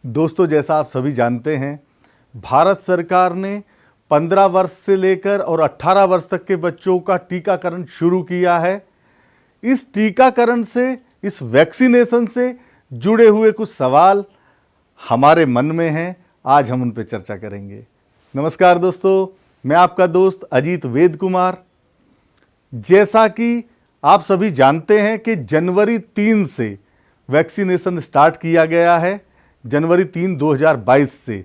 दोस्तों, जैसा आप सभी जानते हैं, भारत सरकार ने 15 वर्ष से लेकर और 18 वर्ष तक के बच्चों का टीकाकरण शुरू किया है। इस टीकाकरण से, इस वैक्सीनेशन से जुड़े हुए कुछ सवाल हमारे मन में हैं। आज हम उन पर चर्चा करेंगे। नमस्कार दोस्तों, मैं आपका दोस्त अजीत वेद कुमार। जैसा कि आप सभी जानते हैं कि जनवरी 3 से वैक्सीनेशन स्टार्ट किया गया है। जनवरी 3, 2022 से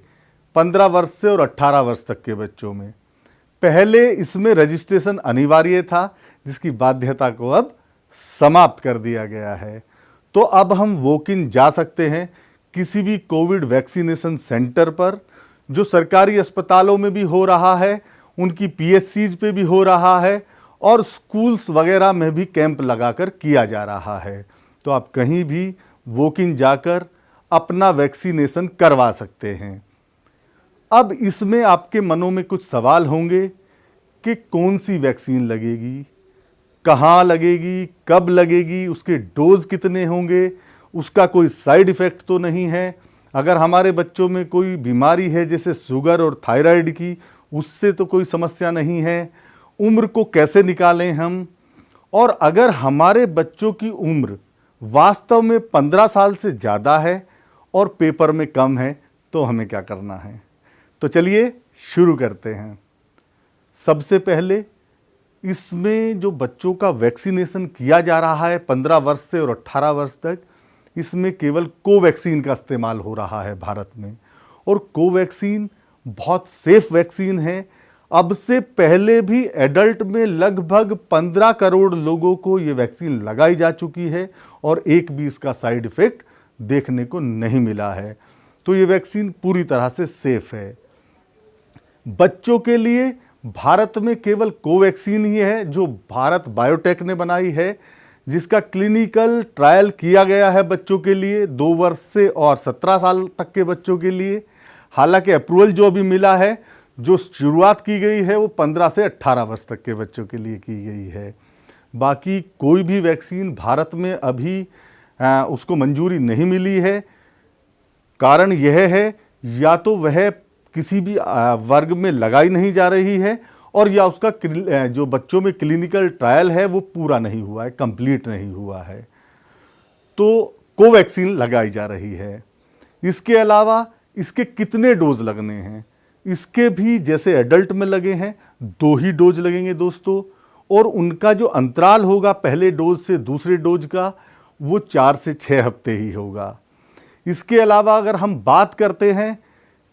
15 वर्ष से और 18 वर्ष तक के बच्चों में। पहले इसमें रजिस्ट्रेशन अनिवार्य था, जिसकी बाध्यता को अब समाप्त कर दिया गया है। तो अब हम वॉक इन जा सकते हैं किसी भी कोविड वैक्सीनेशन सेंटर पर, जो सरकारी अस्पतालों में भी हो रहा है, उनकी पीएचसीज पे भी हो रहा है और स्कूल्स वगैरह में भी कैंप लगाकर किया जा रहा है। तो आप कहीं भी वॉक इन जाकर अपना वैक्सीनेशन करवा सकते हैं। अब इसमें आपके मनों में कुछ सवाल होंगे कि कौन सी वैक्सीन लगेगी, कहाँ लगेगी, कब लगेगी, उसके डोज कितने होंगे, उसका कोई साइड इफ़ेक्ट तो नहीं है। अगर हमारे बच्चों में कोई बीमारी है जैसे शुगर और थायराइड की, उससे तो कोई समस्या नहीं है। उम्र को कैसे निकालें हम, और अगर हमारे बच्चों की उम्र वास्तव में 15 साल से ज़्यादा है और पेपर में कम है, तो हमें क्या करना है। तो चलिए शुरू करते हैं। सबसे पहले इसमें जो बच्चों का वैक्सीनेशन किया जा रहा है 15 वर्ष से और 18 वर्ष तक, इसमें केवल कोवैक्सीन का इस्तेमाल हो रहा है भारत में। और कोवैक्सीन बहुत सेफ वैक्सीन है। अब से पहले भी एडल्ट में लगभग 15 करोड़ लोगों को ये वैक्सीन लगाई जा चुकी है और एक भी इसका साइड इफ़ेक्ट देखने को नहीं मिला है। तो ये वैक्सीन पूरी तरह से सेफ है। बच्चों के लिए भारत में केवल कोवैक्सीन ही है जो भारत बायोटेक ने बनाई है, जिसका क्लिनिकल ट्रायल किया गया है बच्चों के लिए 2 वर्ष से और 17 साल तक के बच्चों के लिए। हालांकि अप्रूवल जो अभी मिला है, जो शुरुआत की गई है, वो 15 से 18 वर्ष तक के बच्चों के लिए की गई है। बाकी कोई भी वैक्सीन भारत में अभी उसको मंजूरी नहीं मिली है। कारण यह है, या तो वह किसी भी वर्ग में लगाई नहीं जा रही है, और या उसका जो बच्चों में क्लिनिकल ट्रायल है वो पूरा नहीं हुआ है, कंप्लीट नहीं हुआ है। तो कोवैक्सीन लगाई जा रही है। इसके अलावा इसके कितने डोज लगने हैं, इसके भी जैसे एडल्ट में लगे हैं 2 ही डोज लगेंगे दोस्तों। और उनका जो अंतराल होगा पहले डोज से दूसरे डोज का, वो 4 से 6 हफ्ते ही होगा। इसके अलावा अगर हम बात करते हैं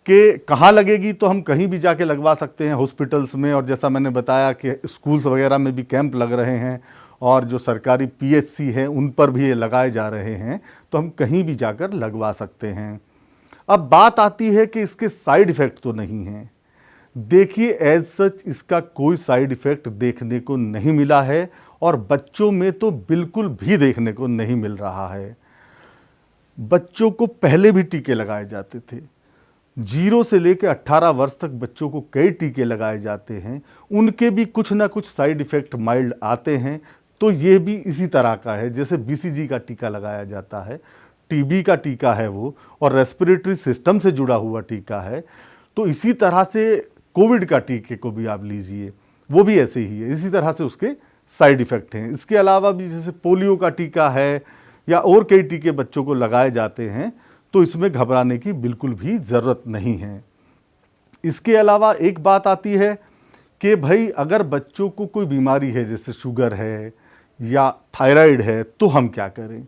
कि कहाँ लगेगी, तो हम कहीं भी जाके लगवा सकते हैं, हॉस्पिटल्स में, और जैसा मैंने बताया कि स्कूल्स वगैरह में भी कैंप लग रहे हैं, और जो सरकारी पीएचसी है उन पर भी ये लगाए जा रहे हैं। तो हम कहीं भी जाकर लगवा सकते हैं। अब बात आती है कि इसके साइड इफ़ेक्ट तो नहीं है। देखिए, एज सच इसका कोई साइड इफ़ेक्ट देखने को नहीं मिला है, और बच्चों में तो बिल्कुल भी देखने को नहीं मिल रहा है। बच्चों को पहले भी टीके लगाए जाते थे। 0 से लेकर 18 वर्ष तक बच्चों को कई टीके लगाए जाते हैं। उनके भी कुछ ना कुछ साइड इफ़ेक्ट माइल्ड आते हैं। तो ये भी इसी तरह का है, जैसे बीसीजी का टीका लगाया जाता है, टीबी का टीका है वो, और रेस्पिरेटरी सिस्टम से जुड़ा हुआ टीका है। तो इसी तरह से कोविड का टीके को भी आप लीजिए, वो भी ऐसे ही है। इसी तरह से उसके साइड इफ़ेक्ट हैं। इसके अलावा भी जैसे पोलियो का टीका है या और कई टीके बच्चों को लगाए जाते हैं, तो इसमें घबराने की बिल्कुल भी ज़रूरत नहीं है। इसके अलावा एक बात आती है कि भाई, अगर बच्चों को कोई बीमारी है जैसे शुगर है या थायराइड है, तो हम क्या करें।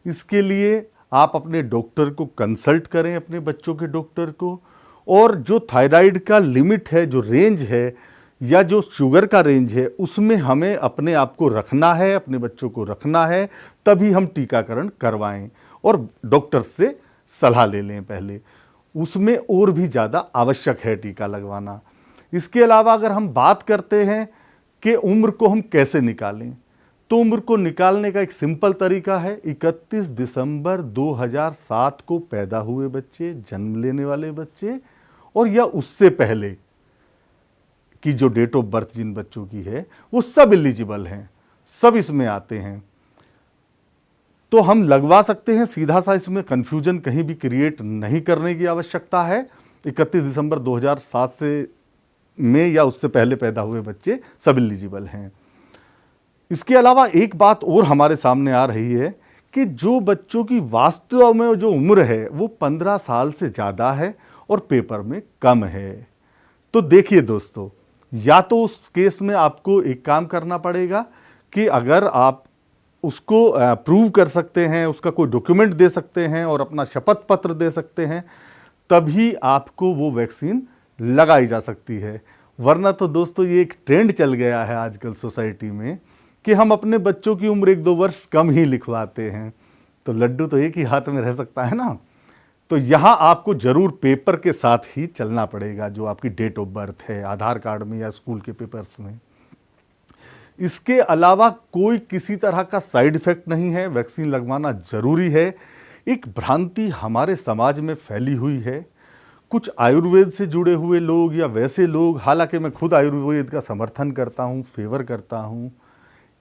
इसके लिए आप अपने डॉक्टर को कंसल्ट करें, अपने बच्चों के डॉक्टर को। और जो थायराइड का लिमिट है, जो रेंज है, या जो शुगर का रेंज है, उसमें हमें अपने आप को रखना है, अपने बच्चों को रखना है, तभी हम टीकाकरण करवाएं। और डॉक्टर से सलाह ले लें पहले, उसमें और भी ज़्यादा आवश्यक है टीका लगवाना। इसके अलावा अगर हम बात करते हैं कि उम्र को हम कैसे निकालें, तो उम्र को निकालने का एक सिंपल तरीका है। 31 दिसंबर 2007 को पैदा हुए बच्चे, जन्म लेने वाले बच्चे, और या उससे पहले की जो डेट ऑफ बर्थ जिन बच्चों की है, वो सब एलिजिबल हैं, सब इसमें आते हैं। तो हम लगवा सकते हैं सीधा सा, इसमें कन्फ्यूजन कहीं भी क्रिएट नहीं करने की आवश्यकता है। 31 दिसंबर 2007 से में या उससे पहले पैदा हुए बच्चे सब एलिजिबल हैं। इसके अलावा एक बात और हमारे सामने आ रही है कि जो बच्चों की वास्तव में जो उम्र है वो 15 साल से ज़्यादा है और पेपर में कम है। तो देखिए दोस्तों, या तो उस केस में आपको एक काम करना पड़ेगा कि अगर आप उसको प्रूव कर सकते हैं, उसका कोई डॉक्यूमेंट दे सकते हैं और अपना शपथ पत्र दे सकते हैं, तभी आपको वो वैक्सीन लगाई जा सकती है। वरना तो दोस्तों ये एक ट्रेंड चल गया है आजकल सोसाइटी में कि हम अपने बच्चों की उम्र 1-2 वर्ष कम ही लिखवाते हैं। तो लड्डू तो एक ही हाथ में रह सकता है ना। तो यहाँ आपको जरूर पेपर के साथ ही चलना पड़ेगा, जो आपकी डेट ऑफ बर्थ है आधार कार्ड में या स्कूल के पेपर्स में। इसके अलावा कोई किसी तरह का साइड इफेक्ट नहीं है, वैक्सीन लगवाना जरूरी है। एक भ्रांति हमारे समाज में फैली हुई है। कुछ आयुर्वेद से जुड़े हुए लोग या वैसे लोग, हालांकि मैं खुद आयुर्वेद का समर्थन करता हूँ, फेवर करता हूँ,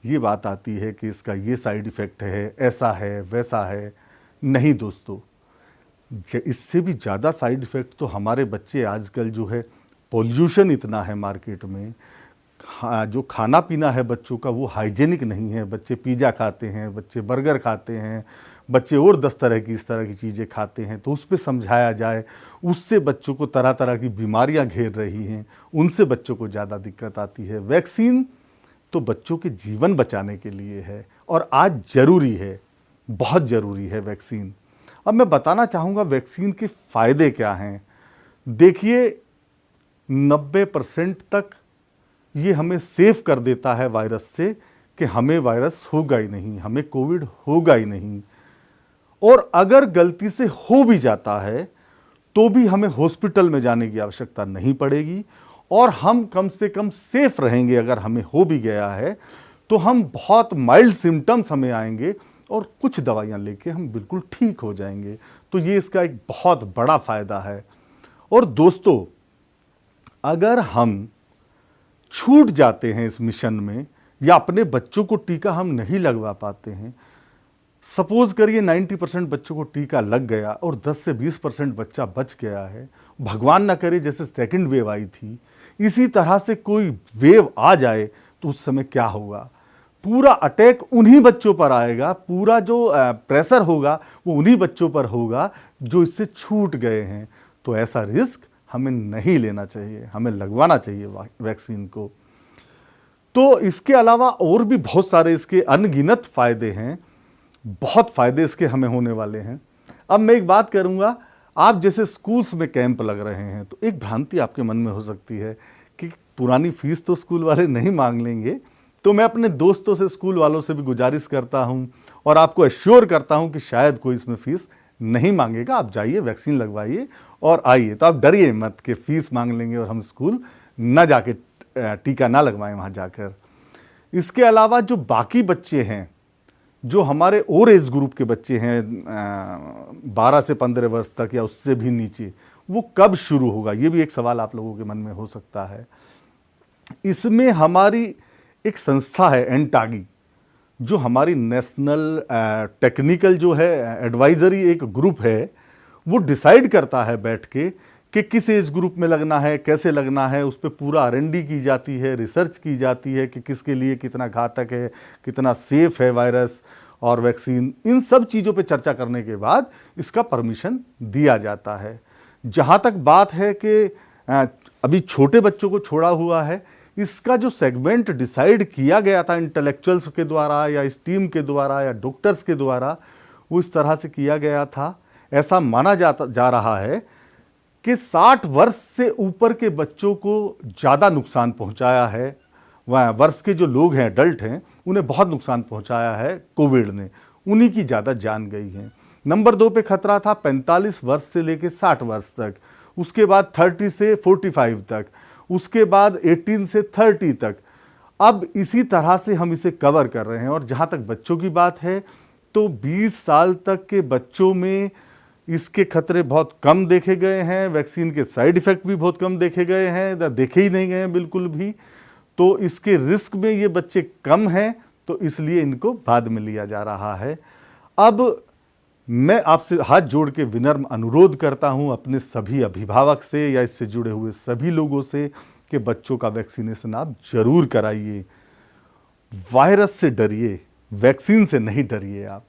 ये बात आती है कि इसका ये साइड इफ़ेक्ट है, ऐसा है, वैसा है। नहीं दोस्तों, इससे भी ज़्यादा साइड इफ़ेक्ट तो हमारे बच्चे आजकल जो है, पॉल्यूशन इतना है मार्केट में, जो खाना पीना है बच्चों का वो हाइजेनिक नहीं है। बच्चे पिज़्ज़ा खाते हैं, बच्चे बर्गर खाते हैं, बच्चे और 10 तरह की इस तरह की चीज़ें खाते हैं। तो उस पर समझाया जाए, उससे बच्चों को तरह तरह की बीमारियां घेर रही हैं, उनसे बच्चों को ज़्यादा दिक्कत आती है। वैक्सीन तो बच्चों के जीवन बचाने के लिए है और आज ज़रूरी है, बहुत ज़रूरी है वैक्सीन। अब मैं बताना चाहूँगा वैक्सीन के फ़ायदे क्या हैं। देखिए, 90% तक ये हमें सेफ कर देता है वायरस से कि हमें वायरस होगा ही नहीं, हमें कोविड होगा ही नहीं। और अगर गलती से हो भी जाता है तो भी हमें हॉस्पिटल में जाने की आवश्यकता नहीं पड़ेगी और हम कम से कम सेफ रहेंगे। अगर हमें हो भी गया है तो हम बहुत माइल्ड सिम्टम्स हमें आएंगे और कुछ दवाइयां लेके हम बिल्कुल ठीक हो जाएंगे। तो ये इसका एक बहुत बड़ा फ़ायदा है। और दोस्तों, अगर हम छूट जाते हैं इस मिशन में या अपने बच्चों को टीका हम नहीं लगवा पाते हैं, सपोज करिए 90% बच्चों को टीका लग गया और 10 से 20% बच्चा बच गया है, भगवान ना करे जैसे सेकंड वेव आई थी, इसी तरह से कोई वेव आ जाए तो उस समय क्या होगा? पूरा अटैक उन्हीं बच्चों पर आएगा, पूरा जो प्रेशर होगा वो उन्हीं बच्चों पर होगा जो इससे छूट गए हैं। तो ऐसा रिस्क हमें नहीं लेना चाहिए, हमें लगवाना चाहिए वैक्सीन को। तो इसके अलावा और भी बहुत सारे इसके अनगिनत फ़ायदे हैं, बहुत फ़ायदे इसके हमें होने वाले हैं। अब मैं एक बात करूँगा, आप जैसे स्कूल्स में कैंप लग रहे हैं तो एक भ्रांति आपके मन में हो सकती है कि पुरानी फीस तो स्कूल वाले नहीं मांग लेंगे। तो मैं अपने दोस्तों से, स्कूल वालों से भी गुजारिश करता हूं और आपको एश्योर करता हूं कि शायद कोई इसमें फ़ीस नहीं मांगेगा। आप जाइए, वैक्सीन लगवाइए और आइए। तो आप डरिए मत कि फ़ीस मांग लेंगे और हम स्कूल ना जाके टीका ना लगवाएं वहाँ जाकर। इसके अलावा जो बाकी बच्चे हैं, जो हमारे और एज ग्रुप के बच्चे हैं 12 से 15 वर्ष तक या उससे भी नीचे, वो कब शुरू होगा, ये भी एक सवाल आप लोगों के मन में हो सकता है। इसमें हमारी एक संस्था है एनटागी, जो हमारी नेशनल टेक्निकल जो है एडवाइजरी एक ग्रुप है, वो डिसाइड करता है बैठ के कि किस एज ग्रुप में लगना है, कैसे लगना है। उस पर पूरा R&D की जाती है, रिसर्च की जाती है कि किसके लिए कितना घातक है, कितना सेफ है वायरस और वैक्सीन। इन सब चीज़ों पे चर्चा करने के बाद इसका परमिशन दिया जाता है। जहाँ तक बात है कि अभी छोटे बच्चों को छोड़ा हुआ है, इसका जो सेगमेंट डिसाइड किया गया था इंटेलेक्चुअल्स के द्वारा या इस टीम के द्वारा या डॉक्टर्स के द्वारा, वो इस तरह से किया गया था। ऐसा माना जा रहा है कि 60 वर्ष से ऊपर के बच्चों को ज़्यादा नुकसान पहुंचाया है। वह वर्ष के जो लोग हैं, एडल्ट हैं, उन्हें बहुत नुकसान पहुंचाया है कोविड ने, उन्हीं की ज़्यादा जान गई है। नंबर 2 पे खतरा था 45 वर्ष से लेकर 60 वर्ष तक, उसके बाद 30 से 45 तक, उसके बाद 18 से 30 तक। अब इसी तरह से हम इसे कवर कर रहे हैं। और जहाँ तक बच्चों की बात है तो 20 साल तक के बच्चों में इसके खतरे बहुत कम देखे गए हैं, वैक्सीन के साइड इफ़ेक्ट भी बहुत कम देखे गए हैं, देखे ही नहीं गए हैं बिल्कुल भी। तो इसके रिस्क में ये बच्चे कम हैं, तो इसलिए इनको बाद में लिया जा रहा है। अब मैं आपसे हाथ जोड़ के विनम्र अनुरोध करता हूं अपने सभी अभिभावक से या इससे जुड़े हुए सभी लोगों से कि बच्चों का वैक्सीनेशन आप जरूर कराइए। वायरस से डरिए, वैक्सीन से नहीं डरिए आप,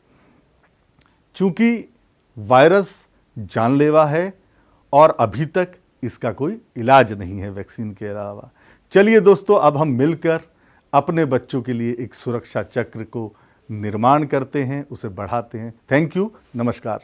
क्योंकि वायरस जानलेवा है और अभी तक इसका कोई इलाज नहीं है वैक्सीन के अलावा। चलिए दोस्तों, अब हम मिलकर अपने बच्चों के लिए एक सुरक्षा चक्र को निर्माण करते हैं, उसे बढ़ाते हैं। थैंक यू, नमस्कार।